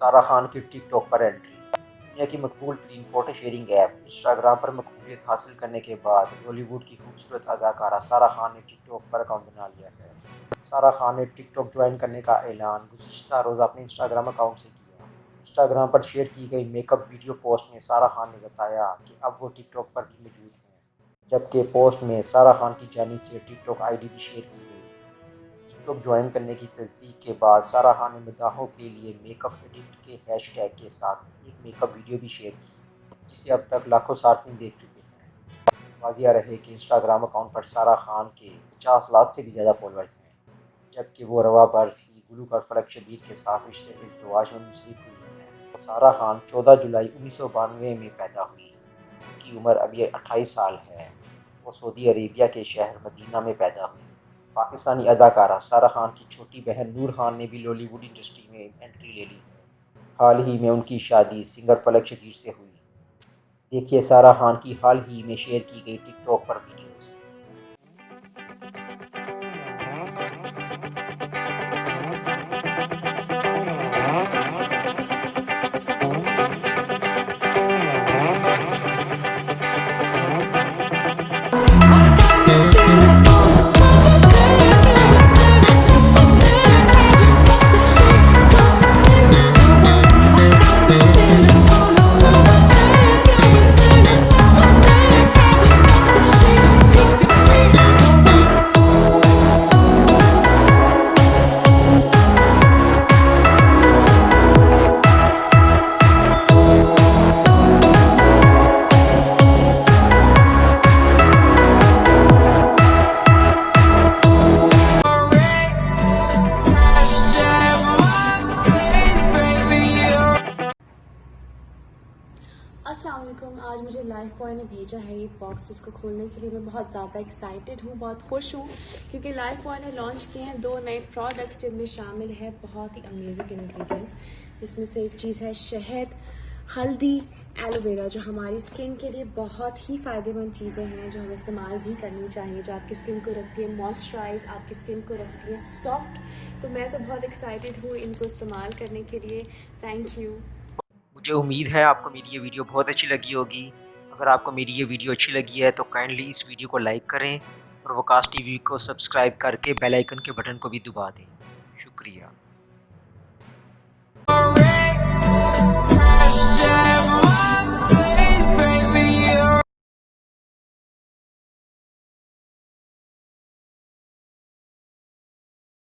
सारा खान की टिकटॉक पर एंट्री। दुनिया की मकबूल तरीन फ़ोटो शेयरिंग ऐप इंस्टाग्राम पर मकबूलियत हासिल करने के बाद बॉलीवुड की खूबसूरत अदाकारा सारा खान ने टिकटॉक पर अकाउंट बना लिया है। सारा खान ने टिकटॉक ज्वाइन करने का ऐलान गुज़िश्ता रोज़ अपने इंस्टाग्राम अकाउंट से किया। इंस्टाग्राम पर शेयर की गई मेकअप वीडियो पोस्ट में सारा खान ने बताया कि अब वो टिकटॉक पर भी मौजूद हैं, जबकि पोस्ट में सारा खान की जानिब से टिकटॉक आईडी भी शेयर की गई। टिकटॉक ज्वाइन करने की तस्दीक के बाद सारा खान ने मदाहों के लिए मेकअप एडिट के हैशटैग के साथ एक मेकअप वीडियो भी शेयर की, जिसे अब तक लाखों सार्फिन देख चुके हैं। वाजिया रहे कि इंस्टाग्राम अकाउंट पर सारा खान के 50 लाख से भी ज़्यादा फॉलोअर्स हैं, जबकि वो रवा बरस की गुलूकार फलक शबीर के साथ रिश्ते इज़्दिवाज में मुंसलिक हुई हैं। सारा खान 14 जुलाई 1992 में पैदा हुई। उनकी उम्र अभी 28 साल है। वो सऊदी अरेबिया के शहर मदीना में पैदा हुई। पाकिस्तानी अदाकारा सारा खान की छोटी बहन नूर खान ने भी बॉलीवुड इंडस्ट्री में एंट्री ले ली है। हाल ही में उनकी शादी सिंगर फलक शबीर से हुई। देखिए सारा खान की हाल ही में शेयर की गई टिकटॉक पर वीडियोस। अस्सलाम वालेकुम। आज मुझे लाइफ बॉय ने भेजा है ये बॉक्स, जिसको खोलने के लिए मैं बहुत ज़्यादा एक्साइटेड हूँ, बहुत खुश हूँ, क्योंकि लाइफ बॉय ने लॉन्च किए हैं 2 नए प्रोडक्ट्स, जिनमें शामिल है बहुत ही अमेजिंग इंग्रेडिएंट्स, जिसमें से एक चीज़ है शहद, हल्दी, एलोवेरा, जो हमारी स्किन के लिए बहुत ही फ़ायदेमंद चीज़ें हैं, जो हमें इस्तेमाल भी करनी चाहिए, जो आपकी स्किन को रखती है मॉइस्चराइज, आपकी स्किन को रखती है सॉफ्ट। तो मैं तो बहुत एक्साइटेड हूँ इनको इस्तेमाल करने के लिए। Thank you. मुझे उम्मीद है आपको मेरी ये वीडियो बहुत अच्छी लगी होगी। अगर आपको मेरी ये वीडियो अच्छी लगी है तो काइंडली इस वीडियो को लाइक करें और वकास टीवी को सब्सक्राइब करके बेल आइकन के बटन को भी दबा दें। शुक्रिया।